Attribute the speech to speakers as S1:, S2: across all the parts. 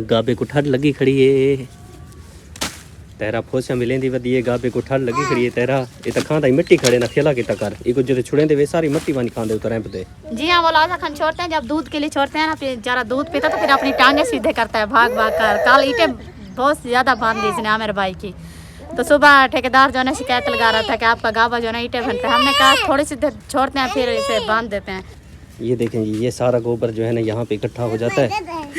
S1: गाबे को ठंड लगी खड़ी है तेरा फोसा मिलेंदी वदी है गाबे को ठंड लगी खड़ी है तेरा ये तो खांदा मिट्टी खड़े ना खेला किता कर इको जो छुड़े दे वे सारी मिट्टी वानी खांदे उतर रैंप दे।
S2: जी हाँ, वो लाजा खान छोड़ते हैं जब दूध के लिए छोड़ते हैं ना, फिर जरा दूध पीता तो फिर अपनी टांगे सीधे करता है भाग भाग कर। कल ईंटें बहुत ज़्यादा बांध दी इसने आमिर भाई की, तो सुबह ठेकेदार जो है शिकायत लगा रहा था कि आपका गाबा जो है ना ईंटें बनता है। हमने कहा थोड़ी सी देर छोड़ते हैं फिर इसे बांध देते हैं।
S1: ये देखें जी, ये सारा गोबर जो है ना यहाँ पे इकट्ठा हो जाता है।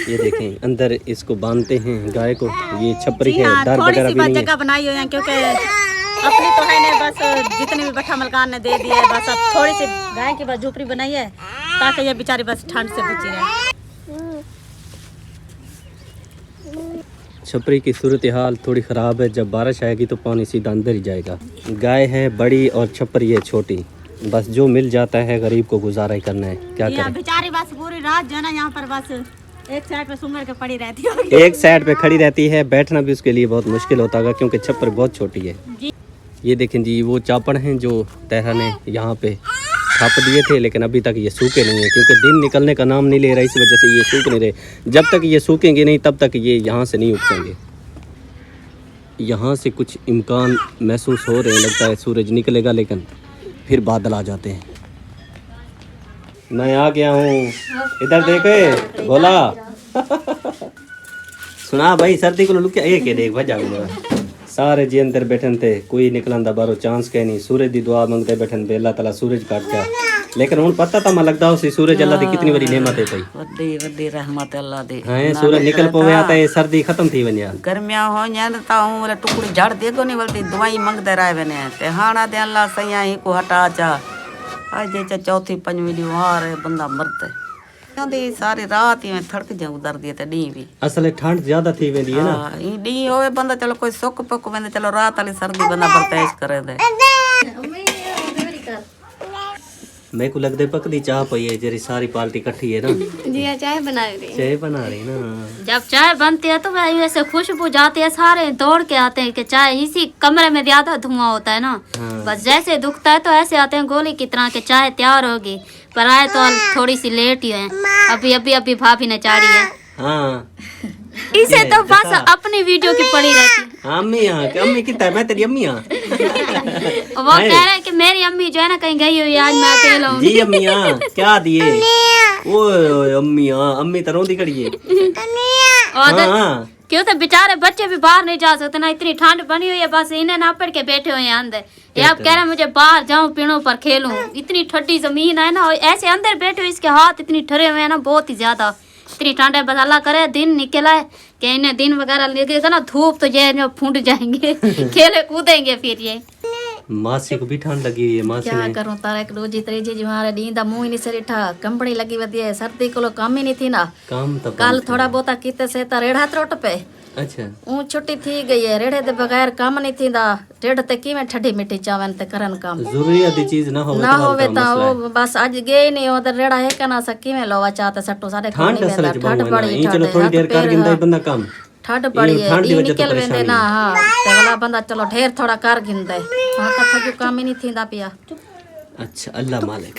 S1: ये देखें अंदर इसको बांधते हैं गाय को। ये छपरी है, दर वगैरह भी नहीं है।
S2: जगह बनाई हुई है क्योंकि अपनी तो है नहीं, बस जितनी भी बट्ठा मलकान ने दे दी है, बस अब थोड़ी सी गाय की बस झोपड़ी बनाई है ताकि ये बेचारी बस ठंड से बची रहे।
S1: छपरी की सूरत हाल थोड़ी ख़राब है, जब बारिश आएगी तो पानी सीधा अंदर ही जाएगा। गाय है बड़ी और छपरी है छोटी, बस जो मिल जाता है गरीब को गुजारा ही करना है, क्या करें।
S2: बेचारी बस पूरी रात जो है ना यहाँ पर बस एक साइड पे सूंघर के पड़ी रहती है,
S1: एक साइड पे खड़ी रहती है। बैठना भी उसके लिए बहुत मुश्किल होता है क्योंकि छप्पर बहुत छोटी है। ये देखें जी, वो चापड़ हैं जो तहरा ने यहाँ पे छाप दिए थे, लेकिन अभी तक ये सूखे नहीं है क्योंकि दिन निकलने का नाम नहीं ले रहा, इस वजह से ये सूख नहीं रहे। जब तक ये सूखेंगे नहीं तब तक ये यहाँ से नहीं उठेंगे। यहाँ से कुछ इम्कान महसूस हो रहे हैं, लगता है सूरज निकलेगा, लेकिन फिर बादल आ जाते हैं। मैं आ गया हूँ, इधर देखे बोला सुना भाई सर्दी को लुक ये के देख भजा सारे जी अंदर बैठन थे, कोई निकलन दा बारो चांस के नहीं। सूरज दी दुआ मंगते बैठन बे अल्लाह ताला सूरज काट जा, लेकिन हुन पता था मैं लगदा उसी सूरज अल्लाह दी कितनी बड़ी नेमत है भाई,
S3: वड्डी वड्डी रहमत अल्लाह दी।
S1: हां सूरज निकल पवे आता है, सर्दी खत्म थी वन्या,
S3: गर्मियां हो न्यान ता हूं रे टुकड़ी झाड़ देगो नहीं बोलती दवाई मंगते रहे बने ते हाना दे अल्लाह सैया ही को हटा चा आज जे चौथी पंजवीं दी हार बंदा मरते कहंदी सारी रात ही में थड़क जा उधर दी ते डी भी
S1: असल ठंड ज्यादा थी वेंदी है ना।
S3: ई डी होवे बंदा चलो कोई सुख पक वेंदे चलो रात वाली सर्दी बंदा बर्दाश्त करे दे।
S1: मेरे को लगदे पकदी चाह पई है जेरी सारी पार्टी इकट्ठी है ना।
S2: जी चाय बना रही,
S1: चाय बना रही ना।
S2: जब चाय बनती है तो भाई ऐसे खुशबू जाती है, सारे दौड़ के आते हैं कि चाय, इसी कमरे में ज्यादा धुआं होता है ना।
S1: हाँ।
S2: बस जैसे दुखता है तो ऐसे आते हैं गोली की तरह के चाय तैयार होगी, पर आए तो थोड़ी सी लेट ही है, अभी भाभी ने चाड़ी है।
S1: हाँ
S2: इसे तो बस अपनी वीडियो की पड़ी रहती है।
S1: अम्मी कितना है, मैं तेरी अम्मी हाँ।
S2: वो कह रहे हैं कि मेरी अम्मी जो है ना कहीं गई हुई, आज मैं अकेला हूँ।
S1: जी अम्मी हाँ क्या दिए ओ अम्मी हाँ, अम्मी तो रोंदी खड़ी है।
S2: क्यों तो बेचारे बच्चे भी बाहर नहीं जा सकते ना, इतनी ठंड बनी हुई है, बस इन्हें ना पड़ के बैठे हुए हैं अंदर। ये आप कह रहे हैं मुझे बाहर जाऊं पीड़ों पर खेलूं, इतनी ठंडी जमीन है ना, ऐसे अंदर बैठे हुए, इसके हाथ इतनी ठरे हुए हैं ना, बहुत ही ज्यादा इतनी ठंड है। बस अल्लाह करे दिन निकला है कि इन्हें दिन वगैरह निकलेगा ना धूप तो ये फूट जाएंगे खेले कूदेंगे फिर ये।
S1: मासी को भी ठंड लगी हुई है, मासी
S2: क्या करूं तारा एक रोजी त्रीजी जी हमारे नींदा मुंह ही नहीं सरिठा, कंबड़ी लगी वधी है, सर्दी को काम ही नहीं थी ना।
S1: काम तो
S2: कल थोड़ा बहुता कीते से ता रेड़ा त्रोट पे
S1: अच्छा
S2: ऊ छुट्टी थी गई है, रेड़े दे बगैर काम नहीं थींदा, रेड़ ते किवें ठड्डी मिट्टी चावन ते करन काम
S1: जरूरी दी चीज ना होवे
S2: ना होवे ता वो बस आज गए नहीं उधर रेड़ा है कना सकी में लोवा चाहते सट्टो सारे
S1: ठंड असल
S2: ठंड बड़ी
S1: चलो थोड़ी देर कर गिंदा बंदा काम
S2: ठंड बड़ी है ई निकल वेंदे ना। हां ते वाला बंदा चलो ढेर थोड़ा कर गिंदे हां का थजू काम ही नहीं थींदा पिया।
S1: अच्छा अल्लाह मालिक।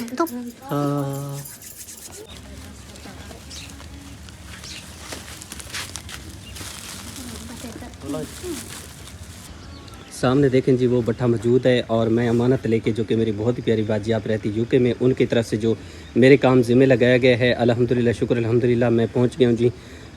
S1: सामने देखें जी वो भट्ठा मौजूद है और मैं अमानत लेके जो कि मेरी बहुत ही प्यारी बाजी आप रहती यूके में, उनकी तरफ से जो मेरे काम ज़िम्मे लगाया गया है अल्हम्दुलिल्लाह शुक्र अल्हम्दुलिल्लाह मैं पहुंच गया हूं जी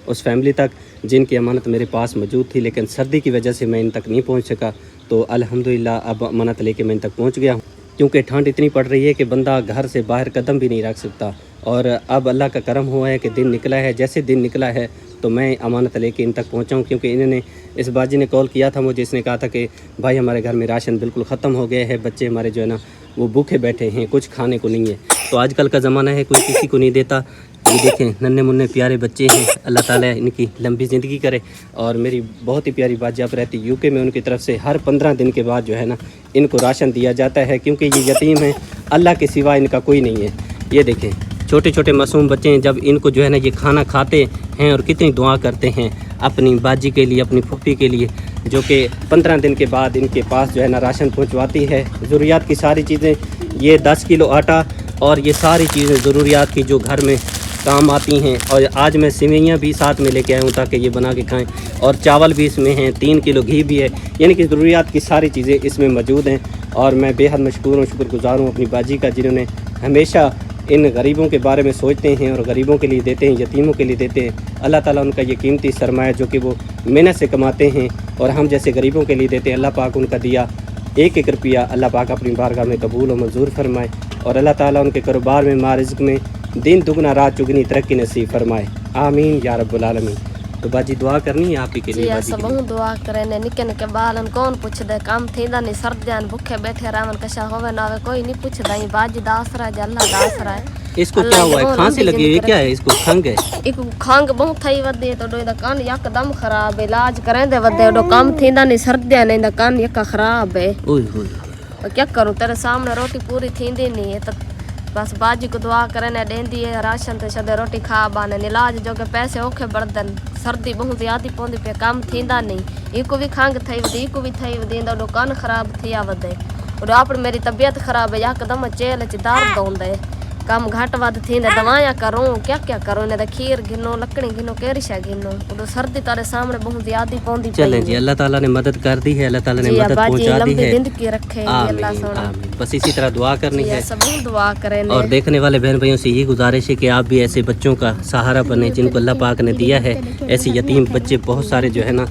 S1: उस फैमिली तक जिनकी अमानत मेरे पास मौजूद थी, लेकिन सर्दी की वजह से मैं इन तक नहीं पहुंच सका। तो अल्हम्दुलिल्लाह अब अमानत लेके मैं इन तक पहुंच गया हूं क्योंकि ठंड इतनी पड़ रही है कि बंदा घर से बाहर कदम भी नहीं रख सकता। और अब अल्लाह का करम हुआ है कि दिन निकला है, जैसे दिन निकला है तो मैं अमानत लेके इन तक पहुंचा हूं क्योंकि इन्होंने इस बाजी ने कॉल किया था मुझे, इसने कहा था कि भाई हमारे घर में राशन बिल्कुल ख़त्म हो गया है, बच्चे हमारे जो है ना वो भूखे बैठे हैं, कुछ खाने को नहीं है। तो आजकल का ज़माना है कोई किसी को नहीं देता। ये देखें नन्हे मुन्ने प्यारे बच्चे हैं, अल्लाह ताला इनकी लंबी ज़िंदगी करे। और मेरी बहुत ही प्यारी बात जब रहती यूके में, उनकी तरफ से हर 15 दिन के बाद जो है ना इनको राशन दिया जाता है क्योंकि ये यतीम है, अल्लाह के सिवा इनका कोई नहीं है। ये देखें छोटे छोटे मासूम बच्चे हैं, जब इनको जो है ना ये खाना खाते हैं और कितनी दुआ करते हैं अपनी बाजी के लिए, अपनी फूफी के लिए, जो कि 15 दिन के बाद इनके पास जो है ना राशन पहुंचवाती है। ज़रूरियात की सारी चीज़ें, ये 10 किलो आटा और ये सारी चीज़ें ज़रूरियात की जो घर में काम आती हैं। और आज मैं सेवइयाँ भी साथ में लेके आया हूँ ताकि ये बना के खाएं, और चावल भी इसमें हैं, 3 किलो घी भी है, यानी कि ज़रूरियात की सारी चीज़ें इसमें मौजूद हैं। और मैं बेहद मशकूर हूँ, शुक्रगुज़ार हूँ अपनी बाजी का, जिन्होंने हमेशा इन गरीबों के बारे में सोचते हैं और गरीबों के लिए देते हैं, यतीमों के लिए देते हैं। अल्लाह ताला उनका ये कीमती सरमाया जो कि वो मेहनत से कमाते हैं और हम जैसे गरीबों के लिए देते हैं, अल्लाह पाक उनका दिया एक एक रुपया अल्लाह पाक अपनी बारगाह में कबूल और मंजूर फरमाए, और अल्लाह ताला उनके कारोबार में, मारिज़्क़ में दिन दुगना रात चुगनी तरक्की नसीब फरमाए। आमीन या रब्बुल आलमीन। तो बाजी दुआ करनी है आप ही के
S4: जी
S1: लिए
S4: अस
S1: बाजी के
S4: बहु दुआ करे ने निके निके बालन कौन पुछदे काम थींदा नहीं सर्दियान भूखे बैठे रहवन कशा होवे ना होवे कोई नहीं पुछदा ही बाजी दा आसरा है अल्लाह दा आसरा है।
S1: लिए। इसको क्या हुआ है? खांसी लगी हुई है, क्या है इसको? खंग है?
S4: एक खंग बहुत थई वदे तो डो दा कान यकदम खराब है, इलाज करेंदे वदे डो काम थींदा नहीं सर्दियान ने दा कान यका खराब है।
S1: ओए होए।
S4: और क्या करूं तेरे सामने रोटी पूरी थींदी नहीं है तो बस बाजी को दुआ करे ने देंदी है राशन ते छदे रोटी खा बाने इलाज जो के पैसे औखे बड़दन सर्दी बहुत ज्यादा पौंदी पे काम थींदा नहीं इको भी खंग थई वदी इको भी थई वदी डो कान खराब थिया वदे और आप मेरी तबीयत खराब है यकदम चेल च दर्द होंदे काम घट वध थींदे दवाइयां करूं क्या करूं ने खीर गिनो लकड़ी गिनो केरी शा गिनो उदो सर्दी तारे सामने बहुत ज्यादा पौंदी
S1: चलें जी, अल्लाह ताला ने मदद कर दी है, अल्लाह ताला ने मदद पहुंचा दी है।
S4: जिंदगी रखे अल्लाह
S1: आमीन
S4: सोना
S1: आमीन। बस इसी तरह दुआ करनी है।
S4: सब दुआ करे ने
S1: और देखने वाले बहन भाइयों से यही गुजारिश है कि आप भी ऐसे बच्चों का सहारा बने जिनको अल्लाह पाक ने दिया है। ऐसे यतीम बच्चे बहुत सारे जो है ना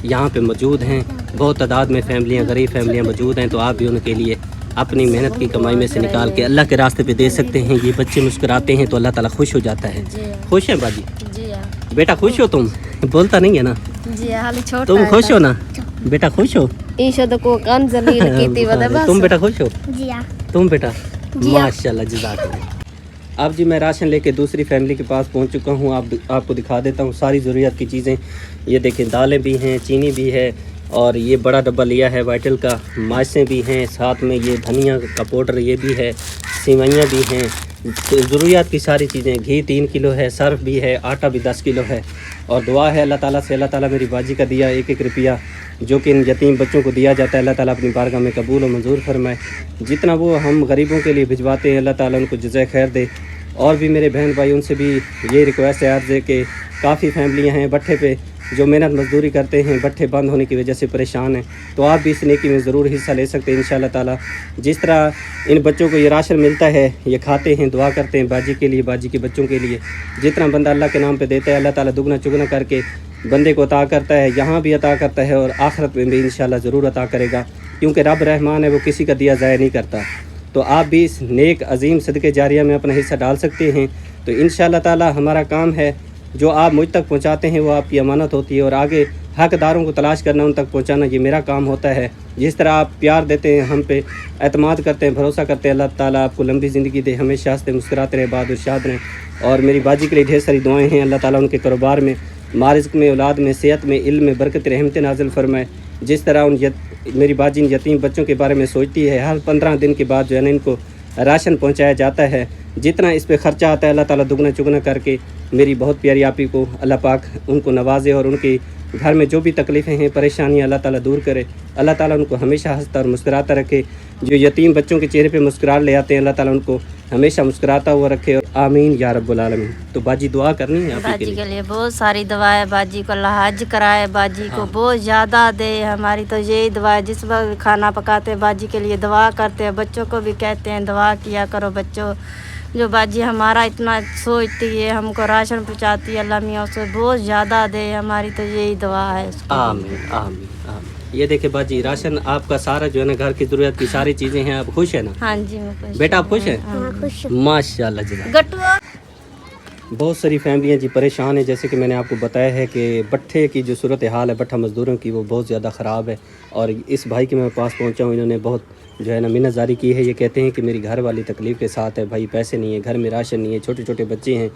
S1: यहाँ पे मौजूद हैं, बहुत तादाद में फैमिलियाँ, गरीब फैमिलियाँ मौजूद हैं। तो आप भी उनके लिए अपनी मेहनत की कमाई में से निकाल के अल्लाह के रास्ते पे दे सकते हैं। ये बच्चे मुस्कुराते हैं तो अल्लाह ताला खुश हो जाता है। खुश हैं बाजी?
S4: जी हां
S1: बेटा खुश हो तुम? बोलता नहीं है ना?
S4: जी हाली छोटा
S1: तुम खुश हो ना? बेटा खुश हो?
S4: ईशद को कान जलील कीती वदे बस
S1: तुम बेटा खुश हो?
S5: जी हाँ
S1: तुम बेटा? माशाल्लाह जज़ाकल्लाह। अब जी मैं राशन लेके दूसरी फैमिली के पास पहुंच चुका हूं। आपको दिखा देता हूं सारी ज़रूरियात की चीज़ें। ये देखें, दालें भी हैं, चीनी भी है, और ये बड़ा डब्बा लिया है वाइटल का, माइसें भी हैं, साथ में ये धनिया का पाउडर ये भी है, सेवइयाँ भी हैं, ज़रूरियात की सारी चीज़ें। घी 3 किलो है, सर्फ भी है, आटा भी 10 किलो है। और दुआ है अल्लाह ताला से, अल्लाह ताला मेरी बाजी का दिया एक एक रुपया जो कि इन यतीम बच्चों को दिया जाता है, अल्लाह ताला अपनी बारगाह में कबूल और मंजूर फरमाए। जितना वो हम गरीबों के लिए भिजवाते हैं अल्लाह ताला उनको जज़ाए खैर दे। और भी मेरे बहन भाई उनसे भी ये रिक्वेस्ट है अर्ज़ है कि काफ़ी फैमिलियाँ हैं भट्ठे पे जो मेहनत मजदूरी करते हैं, भट्ठे बंद होने की वजह से परेशान हैं, तो आप भी इस नेकी में ज़रूर हिस्सा ले सकते हैं इंशाअल्लाह ताला। जिस तरह इन बच्चों को ये राशन मिलता है, ये खाते हैं, दुआ करते हैं बाजी के लिए, बाजी के बच्चों के लिए। जितना बंदा अल्लाह के नाम पे देता है अल्लाह ताला दुगना चुगना करके बंदे को अता करता है, यहाँ भी अता करता है और आखिरत में भी इंशाअल्लाह ज़रूर अता करेगा, क्योंकि रब रहमान है, वो किसी का दिया ज़ाया नहीं करता। तो आप भी इस नेक अजीम सदक़े जारिया में अपना हिस्सा डाल सकते हैं। तो इंशाअल्लाह ताला हमारा काम है, जो आप मुझ तक पहुंचाते हैं वो आपकी अमानत होती है, और आगे हकदारों को तलाश करना, उन तक पहुंचाना, ये मेरा काम होता है। जिस तरह आप प्यार देते हैं, हम पे एतमाद करते हैं, भरोसा करते हैं, अल्लाह ताला आपको लंबी ज़िंदगी दे, हमेशा हंसते मुस्कुराते रहे, बाद शाद रहें। और मेरी बाजी के लिए ढेर सारी दुआएँ हैं, अल्लाह ताला उनके कारोबार में, मारिज़्क़ में, औलाद में, सेहत में, इल्म में बरकत रहमत नाज़िल फरमाए। जिस तरह मेरी बाजी इन यतीम बच्चों के बारे में सोचती है, हर 15 दिन के बाद जो है ना इनको राशन पहुंचाया जाता है। जितना इस पे ख़र्चा आता है अल्लाह ताला दुगना चुगना करके मेरी बहुत प्यारी आपी को अल्लाह पाक उनको नवाजे, और उनके घर में जो भी तकलीफ़ें हैं, परेशानियां अल्लाह ताला दूर करे। अल्लाह ताला उनको हमेशा हंसता और मुस्कुराता रखे। जो यतीम बच्चों के चेहरे पे मुस्कुराहट ले आते हैं अल्लाह ताला उनको हमेशा मुस्कुराता हुआ रखे। और आमीन या रब्बुल आलमीन। तो बाजी दुआ करनी है आपके
S2: बाजी
S1: लिए।
S2: के लिए बहुत सारी दुआ है, बाजी को अल्लाह हज कराए, बाजी को बहुत ज़्यादा दे। हमारी तो यही दुआ है, जिस वक्त खाना पकाते हैं बाजी के लिए दुआ करते हैं, बच्चों को भी कहते हैं दुआ किया करो बच्चों। जो बाजी हमारा इतना सोचती है, हमको राशन पहुँचाती है, अल्लाह मियाँ उसे बहुत ज़्यादा दे। हमारी तो यही दुआ है उसको।
S1: आमीन आमीन आमीन। ये देखे बाजी, राशन आपका सारा जो है ना, घर की ज़रूरत की सारी चीज़ें हैं। आप खुश है ना?
S2: हाँ जी मैं खुश
S1: बेटा आप खुश है?
S5: खुश
S1: माशाल्लाह जज़ाक।
S2: गटुआ
S1: बहुत सारी फैमिलियाँ जी परेशान हैं। जैसे कि मैंने आपको बताया है कि भट्ठे की जो सूरत हाल है, भट्ठा मज़दूरों की, वो बहुत ज़्यादा ख़राब है। और इस भाई के मैं पास पहुँचा हूँ, इन्होंने बहुत जो है ना मिन्नत जारी की है। ये कहते हैं कि मेरी घर वाली तकलीफ़ के साथ है, भाई पैसे नहीं है, घर में राशन नहीं है, छोटे छोटे बच्चे हैं।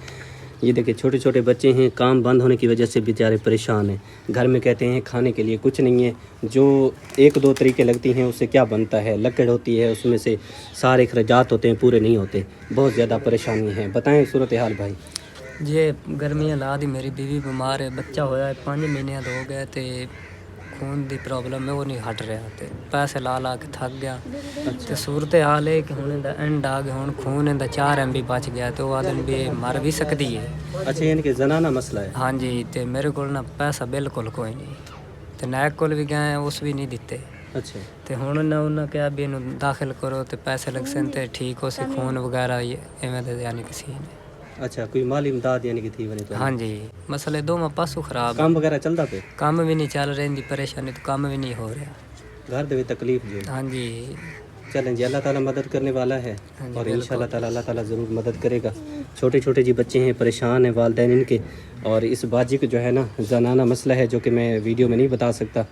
S1: ये देखिए छोटे छोटे बच्चे हैं, काम बंद होने की वजह से बेचारे परेशान हैं। घर में कहते हैं खाने के लिए कुछ नहीं है। जो 1-2 तरीके लगती हैं उससे क्या बनता है, लकड़ होती है, उसमें से सारे अखराजात होते हैं, पूरे नहीं होते। बहुत ज़्यादा परेशानी है। बताएं सूरत हाल भाई।
S6: जे गर्मियां ला दी, मेरी बीवी बीमार है, बच्चा होया है 5 महीने हो गए थे,
S5: खून की प्रॉब्लम है वो नहीं हट रहा, तो पैसे ला ला के थक गया। तो सूरत हाल है कि हुण इहदा एंड आ गया, हुण खून इहदा 4 MB बच गया, तो वो आदमी भी मर भी सकती है।
S1: अच्छा, यानी कि जनाना मसला है।
S5: हाँ जी, तो मेरे को ना पैसा बिल्कुल कोई नहीं, तो नायक कोल भी गए उस भी नहीं दिते।
S1: अच्छा,
S5: तो हुण उन्हें कहा भी इन्हू दाखिल करो तो पैसे लग सन तो ठीक हो सी, खून वगैरह इवें दे यानी कि सीन है।
S1: अच्छा, कोई माली इमदाद यानी कि थी बने तो?
S5: हाँ जी, मसले दो में पासों खराब,
S1: काम वगैरह चलता पे?
S5: काम भी नहीं चल रही, परेशानी तो काम भी नहीं हो रहा।
S1: घर दे में तकलीफ जो।
S5: हाँ जी,
S1: चलें जी, अल्लाह ताला मदद करने वाला है
S5: हाँ जी,
S1: और
S5: बिल्कुल।
S1: इंशाल्लाह ताला अल्लाह ताला ज़रूर मदद करेगा। छोटे छोटे जी बच्चे हैं, परेशान हैं वालिदैन इनके, और इस बाजी को जो है ना जनाना मसला है जो कि मैं वीडियो में नहीं बता सकता,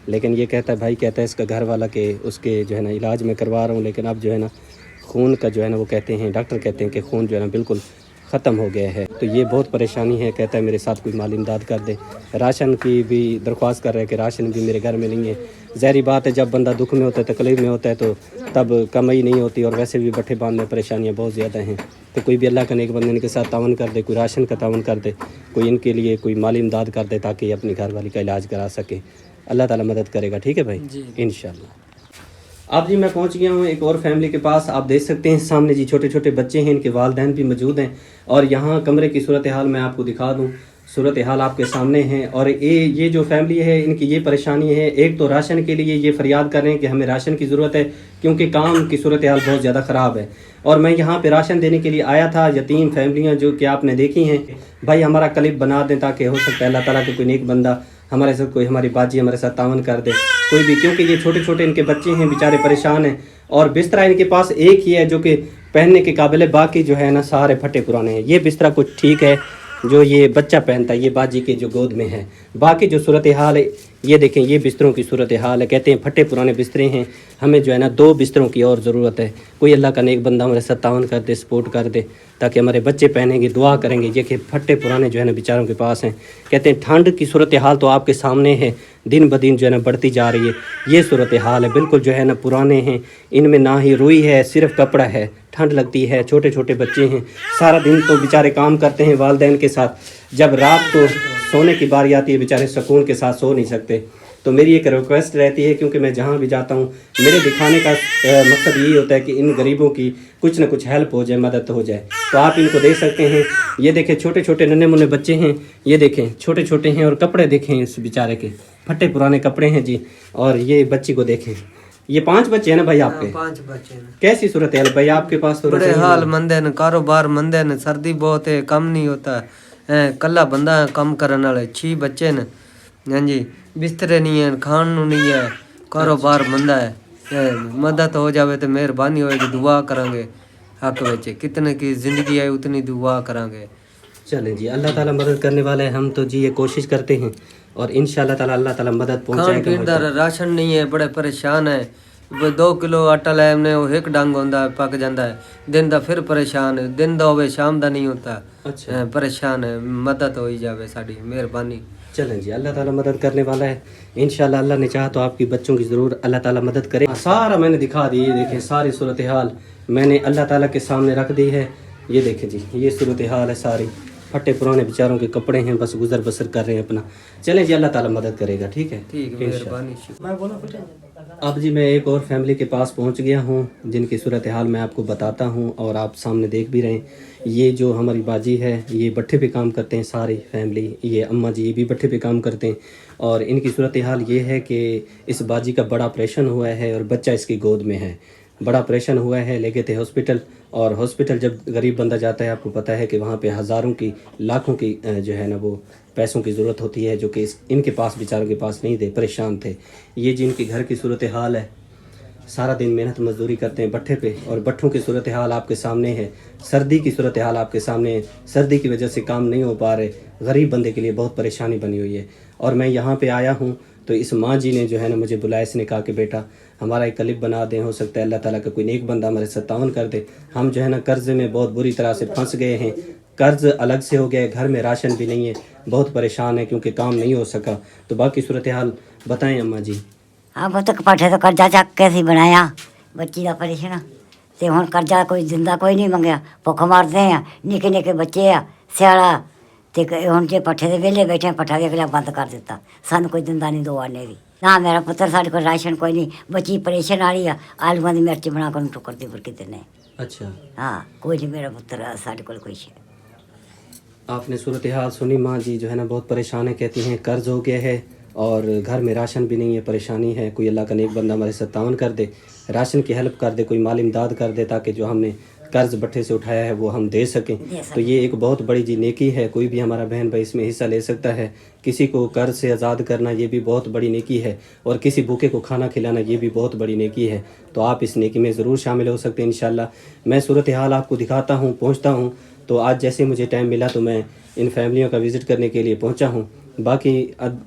S1: लेकिन ये कहता है, भाई कहता है इसका घर वाला के उसके जो है ना इलाज में करवा रहा हूँ, लेकिन अब जो है ना खून का जो है ना वो कहते हैं, डॉक्टर कहते हैं कि खून जो है ना बिल्कुल ख़त्म हो गया है। तो ये बहुत परेशानी है, कहता है मेरे साथ कोई माली इमदाद कर दे। राशन की भी दरख्वास्त कर रहे हैं कि राशन भी मेरे घर में नहीं है। ज़ाहिर बात है, जब बंदा दुख में होता है, तकलीफ़ में होता है, तो तब कमाई नहीं होती, और वैसे भी बट्ठे बांधने परेशानियाँ बहुत ज़्यादा हैं। तो कोई भी अल्लाह का नेक बंदे इनके साथ तावन कर दे, कोई राशन का तावन कर दे, कोई इनके लिए कोई माली इमदाद कर दे ताकि अपनी घर वाली का इलाज करा सके। अल्लाह ताला मदद करेगा, ठीक है भाई, इंशाल्लाह। अब जी मैं पहुंच गया हूं एक और फैमिली के पास। आप देख सकते हैं सामने जी छोटे छोटे बच्चे हैं, इनके वालिदैन भी मौजूद हैं, और यहाँ कमरे की सूरत हाल मैं आपको दिखा दूं। सूरत हाल आपके सामने है, और ये जो फैमिली है इनकी ये परेशानी है। एक तो राशन के लिए ये फरियाद कर रहे हैं कि हमें राशन की ज़रूरत है, क्योंकि काम की सूरत हाल बहुत ज़्यादा ख़राब है। और मैं यहाँ पे राशन देने के लिए आया था। यतीम फैमिलियाँ जो कि आपने देखी हैं, भाई हमारा क्लिप बना दें ताकि हो सकता है अल्लाह ताला के कोई नेक बंदा हमारे साथ, कोई हमारी बाजी हमारे साथ तावन कर दे, कोई भी, क्योंकि ये छोटे छोटे इनके बच्चे हैं, बेचारे परेशान हैं, और बिस्तरा इनके पास एक ही है जो कि पहनने के काबिल है, बाकी जो है ना सारे फटे पुराने हैं। ये बिस्तरा कुछ ठीक है जो ये बच्चा पहनता है, ये बाजी के जो गोद में है, बाकी जो सूरत हाल है ये देखें, ये बिस्तरों की सूरत हाल है। कहते हैं फटे पुराने बिस्तरे हैं, हमें जो है ना 2 बिस्तरों की और ज़रूरत है। कोई अल्लाह का नेक बंदा हमारे साथ तावन कर दे, सपोर्ट कर दे, ताकि हमारे बच्चे पहनेंगे, दुआ करेंगे। ये कि फटे पुराने जो है ना बेचारों के पास हैं। कहते हैं ठंड की सूरत हाल तो आपके सामने है, दिन ब दिन जो है ना बढ़ती जा रही है। ये सूरत हाल है, बिल्कुल जो है ना पुराने हैं, इनमें ना ही रुई है, सिर्फ कपड़ा है, ठंड लगती है, छोटे छोटे बच्चे हैं, सारा दिन तो बेचारे काम करते हैं वालिदैन के साथ, जब रात को सोने की बारी आती है बेचारे सुकून के साथ सो नहीं सकते। तो मेरी एक रिक्वेस्ट रहती है, क्योंकि मैं जहाँ भी जाता हूँ मेरे दिखाने का मकसद यही होता है कि इन गरीबों की कुछ न कुछ हेल्प हो जाए, मदद हो जाए। तो आप इनको देख सकते हैं, ये देखें छोटे छोटे नन्हे मुन्ने बच्चे हैं, ये देखें छोटे छोटे हैं, और कपड़े देखें इस बेचारे के, फटे पुराने कपड़े हैं जी। और ये बच्ची को देखें, ये 5 बच्चे हैं ना भाई आपके?
S6: 5 बच्चे हैं।
S1: कैसी सूरत है भाई आपके पास? तो
S6: बड़े हाल मंदे न, कारोबार मंदे न, सर्दी बहुत है, कम नहीं होता है, कल्ला बंदा है कम करने वाले, 6 बच्चे न। हाँ जी, बिस्तरे नहीं है, खान नहीं है, कारोबार मंदा है। मदद हो जावे तो मेहरबानी होएगी, दुआ करांगे हक बच्चे, कितने की जिंदगी है उतनी दुआ करांगे।
S1: चलें जी, अल्लाह ताला मदद करने वाले हैं। हम तो जी ये कोशिश करते हैं, और इंशाल्लाह ताला अल्लाह ताला मदद
S6: खान
S1: पहुंचाएगा।
S6: पीन का राशन नहीं है, बड़े परेशान है। 2 किलो आटा ले हमने, वो एक डंग होंदा है, पक जाता है, दिन का फिर परेशान है, दिन का होवे शाम का नहीं होता।
S1: अच्छा,
S6: परेशान है, मदद हो ही जावे साड़ी, मेहरबानी।
S1: चलें जी, अल्लाह ताला मदद करने वाला है। इंशाल्लाह अल्लाह ने चाहा तो आपकी बच्चों की ज़रूर अल्लाह ताला मदद करे। सारा मैंने दिखा दी, ये देखें सारी सूरत हाल मैंने अल्लाह ताला के सामने रख दी है। ये देखें जी, ये सूरत हाल है सारी, फटे पुराने बेचारों के कपड़े हैं, बस गुजर बसर कर रहे हैं अपना। चलें जी, अल्लाह ताला मदद करेगा, ठीक है,
S6: ठीक, मेहरबानी।
S1: अब जी मैं एक और फैमिली के पास पहुंच गया हूं, जिनकी सूरत हाल मैं आपको बताता हूं, और आप सामने देख भी रहे हैं। ये जो हमारी बाजी है ये भट्ठे पे काम करते हैं, सारी फैमिली, ये अम्मा जी ये भी भट्ठे पे काम करते हैं, और इनकी सूरत हाल ये है कि इस बाजी का बड़ा ऑपरेशन हुआ है, और बच्चा इसकी गोद में है। बड़ा ऑपरेशन हुआ है, ले गए थे हॉस्पिटल, और हॉस्पिटल जब गरीब बंदा जाता है, आपको पता है कि वहाँ पे हज़ारों की लाखों की जो है ना वो पैसों की ज़रूरत होती है, जो कि इनके पास बेचारों के पास नहीं थे, परेशान थे। ये जिनकी घर की सूरत हाल है, सारा दिन मेहनत मजदूरी करते हैं भट्ठे पे, और भट्ठों की सूरत हाल आपके सामने है। सर्दी की सूरत हाल आपके सामने है, सर्दी की वजह से काम नहीं हो पा रहे, गरीब बंदे के लिए बहुत परेशानी बनी हुई है। और मैं यहाँ पे आया हूँ तो इस माँ जी ने जो है ना मुझे बुलाया, इसने कहा कि बेटा हमारा एक क्लिप बना दें, हो सकता है अल्लाह ताला का कोई नेक बंदा हमारे साथ तावन कर दे। हम जो है ना कर्ज में बहुत बुरी तरह से फंस गए हैं, कर्ज अलग से हो गया, घर में राशन भी नहीं है, बहुत परेशान है क्योंकि काम नहीं हो सका। तो बाकी सूरत हाल बताएं अम्मा जी।
S7: हाँ वो तो पाठे तो कर्जा चक के सी बनाया बच्ची का ऑपरेशन, ते हुण कर्जा कोई जिंदा कोई नहीं मंगया, भुख मारते हैं, निके निके बच्चे आ, सियाला ਤੇ ਹੁਣ ਜੇ ਪੱਠੇ ਦੇ ਵਿਹਲੇ ਬੈਠੇ ਪੱਠਾ ਵੀ ਅਗਲਾ ਬੰਦ ਕਰ ਦਿੱਤਾ, ਸਾਨੂੰ ਕੋਈ ਦਿੰਦਾ ਨਹੀਂ 2 ਆਨੇ ਵੀ ਨਾ। ਮੇਰਾ ਪੁੱਤਰ ਸਾਡੇ ਕੋਲ ਰਾਸ਼ਨ ਕੋਈ ਨਹੀਂ, ਬੱਚੀ ਪਰੇਸ਼ਾਨ ਵਾਲੀ ਆ, ਆਲੂਆਂ ਦੀ ਮਿਰਚ ਬਣਾ ਕੇ ਉਹਨੂੰ ਟੁੱਕਰ ਦੇ ਬੁਰ ਕੇ ਦਿੰਦੇ।
S1: अच्छा,
S7: हाँ कोई नहीं मेरा पुत्र साढ़े को कोई है।
S1: आपने सूरत हाल सुनी। माँ जी जो है ना बहुत परेशान है, कहती हैं कर्ज हो गया है और घर में राशन भी नहीं है, परेशानी है। कोई अल्लाह का नेक बंदा हमारे साथ तावन कर दे, राशन की हेल्प कर दे, कोई माल इमदाद कर दे, ताकि जो हमने कर्ज बट्ठे से उठाया है वो हम दे सकें। तो ये एक बहुत बड़ी जी नेकी है, कोई भी हमारा बहन भाई इसमें हिस्सा ले सकता है। किसी को कर्ज से आज़ाद करना ये भी बहुत बड़ी नेकी है, और किसी भूखे को खाना खिलाना ये भी बहुत बड़ी नेकी है। तो आप इस नेकी में ज़रूर शामिल हो सकते हैं इंशाल्लाह। मैं सूरत हाल आपको दिखाता हूँ, पहुँचता हूँ। तो आज जैसे मुझे टाइम मिला तो मैं इन फैमिलियों का विज़िट करने के लिए पहुँचा हूँ। बाकी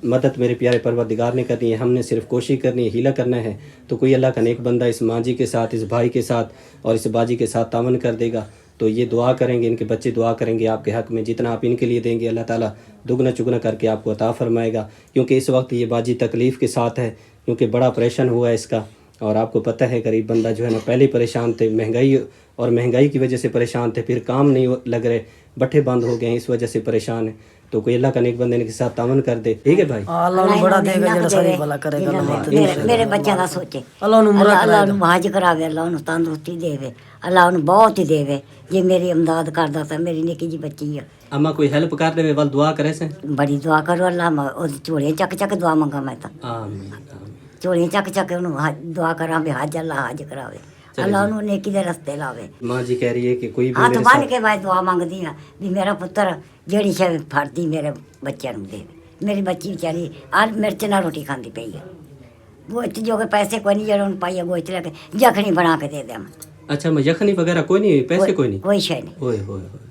S1: मदद मेरे प्यारे परवरदिगार ने करनी है, हमने सिर्फ कोशिश करनी है, हीला करना है। तो कोई अल्लाह का नेक बंदा इस माँ जी के साथ, इस भाई के साथ और इस बाजी के साथ तावन कर देगा। तो ये दुआ करेंगे, इनके बच्चे दुआ करेंगे आपके हक़ में, जितना आप इनके लिए देंगे अल्लाह ताला दुगना चुगना करके आपको अता फरमाएगा। क्योंकि इस वक्त ये बाजी तकलीफ़ के साथ है, क्योंकि बड़ा ऑपरेशन हुआ है इसका। और आपको पता है गरीब बंदा जो है ना पहले ही परेशान थे, महंगाई की वजह से परेशान थे, फिर काम नहीं लग रहे, बट्ठे बंद हो गए हैं, इस वजह से परेशान है। तो कोई अल्लाह का नेक बंदे इनके साथ तावन कर दे, ठीक है भाई।
S3: अल्लाह बड़ा देगा, जेड़ा सारी भला करेगा
S7: मेरे बच्चों का सोचे
S3: अल्लाह नु
S7: अल्लाह नु हज करावे, अल्लाह नु तंदुरुस्ती देवे, अल्लाह नु बहुत ही देवे। जे मेरी इमदाद करदा ता मेरी निकी जी बच्ची है।
S1: अम्मा कोई हेल्प कर दे, वल दुआ करे से
S7: बड़ी दुआ करो अल्लाह ओदी झोले चक चक दुआ मंगा मैं ता
S1: आमीन आमीन।
S7: झोले चक चक ओनू दुआ करा भी हज अल्लाह हज करावे, अल्लाह ओनू नेकी दे रस्ते लावे।
S1: माँ जी कह रही है कि कोई भी
S7: हाथ
S1: मेरे
S7: बन
S1: साथ
S7: के मैं दुआ मंगदी हाँ भी मेरा पुत्र जेड़ी शे फड़दी मेरे बच्चे नू देवे। मेरी बच्ची बेचारी आल मिर्च ना रोटी खांदी पई है, गोश्त जो के पैसे कोई नहीं जेड़ा उन पाइया गोश्त लेके जखनी बना के दे दे।
S1: अच्छा, मैं यखनी वगैरह कोई नहीं, पैसे कोई नहीं,
S7: कोई शे नहीं।
S1: ओए होए होए।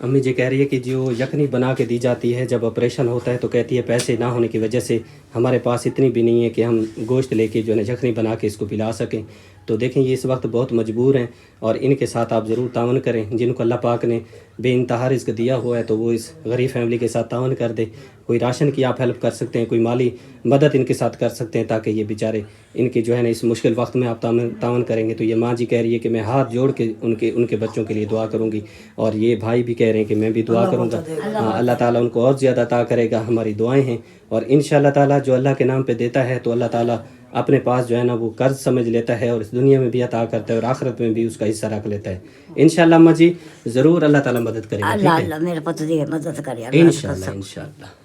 S1: अम्मी जी कह रही है कि जो यखनी बना के दी जाती है जब ऑपरेशन होता है, तो कहती है पैसे ना होने की वजह से हमारे पास इतनी भी नहीं है कि हम गोश्त लेके जो है ना यखनी बना के इसको पिला सकें। तो देखें ये इस वक्त बहुत मजबूर हैं, और इनके साथ आप ज़रूर तावन करें। जिनको अल्लाह पाक ने बेइंतहा रिज़्क़ दिया हुआ है तो वो इस गरीब फैमिली के साथ तावन कर दे। कोई राशन की आप हेल्प कर सकते हैं, कोई माली मदद इनके साथ कर सकते हैं, ताकि ये बेचारे इनके जो है ना इस मुश्किल वक्त में आप तावन करेंगे। तो ये माँ जी कह रही है कि मैं हाथ जोड़ के उनके बच्चों के लिए दुआ करूँगी, और ये भाई भी कह रहे हैं कि मैं भी दुआ करूँगा। हाँ, अल्लाह ताला उनको और ज़्यादा अता करेगा, हमारी दुआएँ हैं। और इंशाअल्लाह ताला जो अल्लाह के नाम पे देता है तो अल्लाह ताला अपने पास जो है ना वो कर्ज समझ लेता है, और इस दुनिया में भी अता करता है और आखिरत में भी उसका हिस्सा रख लेता है। इंशाअल्लाह अम्मा जी ज़रूर अल्लाह ताला मदद करेगा,
S7: अल्लाह
S1: ठीक है?
S7: अल्लाह मेरे पुत्र दी मदद करे
S1: इंशाअल्लाह इंशाअल्लाह।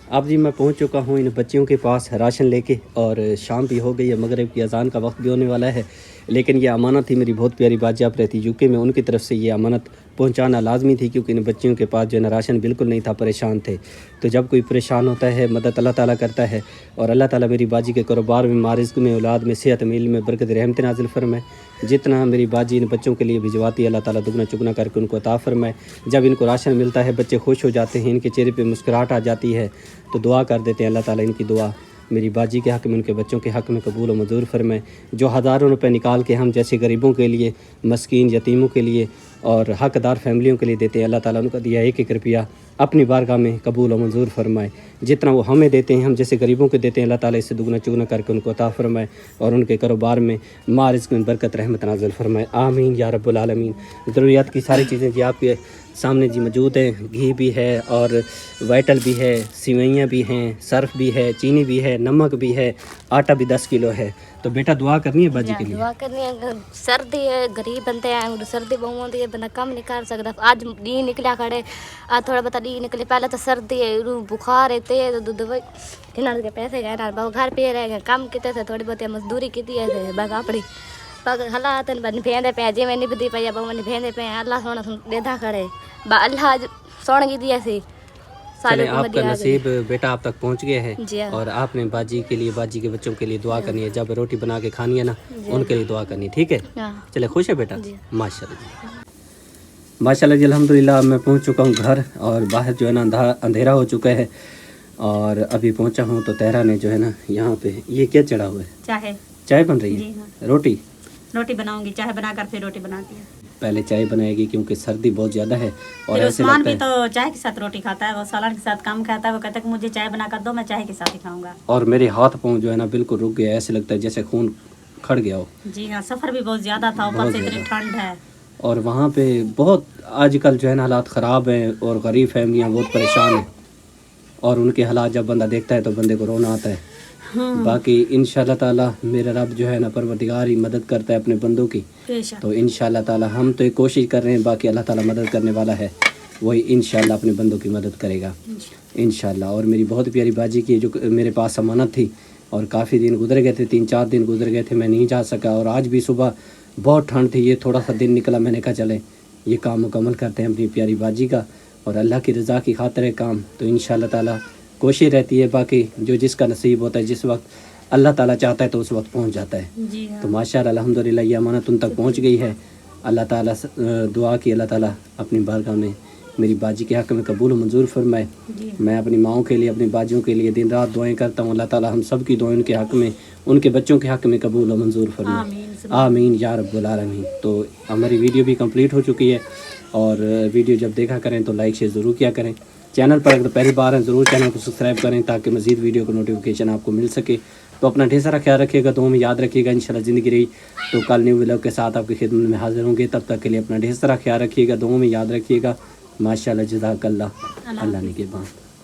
S1: अब जी मैं पहुंच चुका हूं इन बच्चियों के पास राशन लेके, और शाम भी हो गई है, मगरिब की अजान का वक्त भी होने वाला है। लेकिन ये अमानत थी मेरी बहुत प्यारी बाजी आप रहती यूके में, उनकी तरफ से ये अमानत पहुंचाना लाजमी थी, क्योंकि इन बच्चियों के पास जो है ना राशन बिल्कुल नहीं था, परेशान थे। तो जब कोई परेशान होता है मदद अल्लाह ताला करता है, और अल्लाह ताला मेरी बाजी के कारोबार में, मारिज़्क़ में, औलाद में, सेहत में, इल्म में बरकत रहमत नाज़िल फरमाए। जितना मेरी बाजी इन बच्चों के लिए भिजवाती है अल्लाह ताला दुगना चुगना करके उनको अता फरमाए। जब इनको राशन मिलता है बच्चे खुश हो जाते हैं, इनके चेहरे पे मुस्कुराहट आ जाती है, तो दुआ कर देते हैं अल्लाह ताला इनकी दुआ मेरी बाजी के हक़ में, उनके बच्चों के हक़ में कबूल और मंजूर फरमाए। जो हज़ारों रुपए निकाल के हम जैसे गरीबों के लिए, मस्कीन यतीमों के लिए और हक़दार फैमिलियों के लिए देते हैं, अल्लाह ताला उनका दिया एक एक रुपया अपनी बारगाह में कबूल और मंजूर फरमाए। जितना वो हमें देते हैं, हम जैसे गरीबों को देते हैं, अल्लाह ताला इससे दुगना चुगना करके उनको अता फरमाए, और उनके कारोबार में मारिज़्क़ में बरकत रहमत नाज़िल फरमाए। आमीन या रब्बुल आलमीन। ज़रूरियात की सारी चीज़ें जी आपके सामने जी मौजूद हैं। घी भी है, और वाइटल भी है, सिवैयाँ भी हैं, सर्फ भी है, चीनी भी है, नमक भी है, आटा भी 10 किलो है। तो बेटा दुआ करनी है बाजी के लिए।
S4: दुआ करनी है, सर्दी है, गरीब बंदे हैं, सर्दी बहुत होती है, बंदा कम नहीं कर सकता। आज डी निकलिया खड़े, आज थोड़ा बहुत डी निकले, पहले तो सर्दी है, बुखार है, तेज दूध इन्होंने के पैसे गए ना, बहुत घर पे रह गए, कम किते थे, थोड़ी बहुत मजदूरी की है, बस अपनी हालात भेंदे पे जिमें निभदी पे बहु भेंदे पे अल्लाह सोना देदा खड़े अल्लाह सोन की दिया सी।
S1: चले आपका नसीब बेटा आप तक पहुंच गया है,
S4: जी
S1: और आपने बाजी के लिए, बाजी के बच्चों के लिए दुआ करनी है। जब रोटी बना के खानी है ना, उनके लिए दुआ करनी है, ठीक है? चले, खुश है बेटा? माशाल्लाह माशाल्लाह जी, अल्हम्दुलिल्लाह। मैं पहुंच चुका हूं घर, और बाहर जो है ना अंधेरा हो चुका है, और अभी पहुंचा हूं तो तेहरा ने जो है ना यहाँ पे ये क्या चढ़ा हुआ है? चाय बन रही है। रोटी
S8: बनाऊंगी, चाय बनाकर फिर रोटी बनाती है।
S1: पहले चाय बनाएगी क्योंकि सर्दी बहुत ज़्यादा है, और
S8: फिर
S1: ऐसे
S8: उस्मान
S1: लगता
S8: भी
S1: है
S8: तो चाय के साथ रोटी खाता है, वो सालन के साथ कम खाता है। वो कहता है कि मुझे चाय बनाकर दो, मैं चाय के साथ ही खाऊंगा।
S1: और मेरे हाथ पाँव जो है ना बिल्कुल रुक गया, ऐसे लगता है जैसे खून खड़ गया हो।
S8: जी हाँ, सफ़र भी बहुत ज़्यादा था, ऊपर से इतनी ठंड है।
S1: اور وہاں پہ بہت آج کل جو ہے نا حالات ख़राब ہیں اور غریب فیملیاں بہت پریشان ہیں اور ان کے حالات جب بندہ دیکھتا ہے تو بندے کو رونا آتا ہے. باقی انشاءاللہ تعالی میرا رب جو ہے نا پروردگار ہی مدد کرتا ہے اپنے بندوں کی. تو انشاءاللہ تعالی ہم تو ایک کوشش کر رہے ہیں, باقی اللہ تعالی مدد کرنے والا ہے, وہی انشاءاللہ اپنے بندوں کی مدد کرے گا انشاءاللہ. اور میری بہت پیاری باجی کی جو میرے پاس امانت تھی اور کافی دن گزر گئے تھے, 3-4 دن گزر گئے تھے, میں نہیں جا سکا. اور آج بھی صبح بہت ٹھنڈ تھی, یہ تھوڑا سا دن نکلا, میں نے کہا چلیں یہ کام مکمل کرتے ہیں اپنی پیاری باجی کا اور اللہ کی رضا کی خاطر ہے کام. تو انشاءاللہ تعالی کوشش رہتی ہے, باقی جو جس کا نصیب ہوتا ہے, جس وقت اللہ تعالیٰ چاہتا ہے تو اس وقت پہنچ جاتا ہے. تو ماشاءاللہ الحمدللہ یہ امانت ان تک پہنچ گئی ہے. اللہ تعالیٰ دعا کی اللہ تعالیٰ اپنی بارگاہ میں میری باجی کے حق میں قبول و منظور فرمائے. میں اپنی ماؤں کے لیے, اپنی باجیوں کے لیے دن رات دعائیں کرتا ہوں. اللہ تعالیٰ ہم سب کی دعائیں ان کے حق میں, ان کے بچوں کے حق میں قبول و منظور فرمائے. آمین یا رب العالمین. تو ہماری ویڈیو بھی کمپلیٹ ہو چکی ہے اور ویڈیو جب دیکھا کریں تو لائک شیئر ضرور کیا کریں. چینل پر اگر پہلی بار ہیں ضرور چینل کو سبسکرائب کریں تاکہ مزید ویڈیو کو نوٹیفیکیشن آپ کو مل سکے. تو اپنا ڈھیر سارا خیال رکھیے گا, تو ہمیں یاد رکھیے گا. انشاءاللہ زندگی رہی تو کل نیو ولاگ کے ساتھ آپ کی خدمت میں حاضر ہوں گے. تب تک کے لیے اپنا ڈھیر سارا خیال رکھیے گا, دعاؤں میں یاد رکھیے گا. ماشاءاللہ جزاک اللہ. اللہ نے کے بعد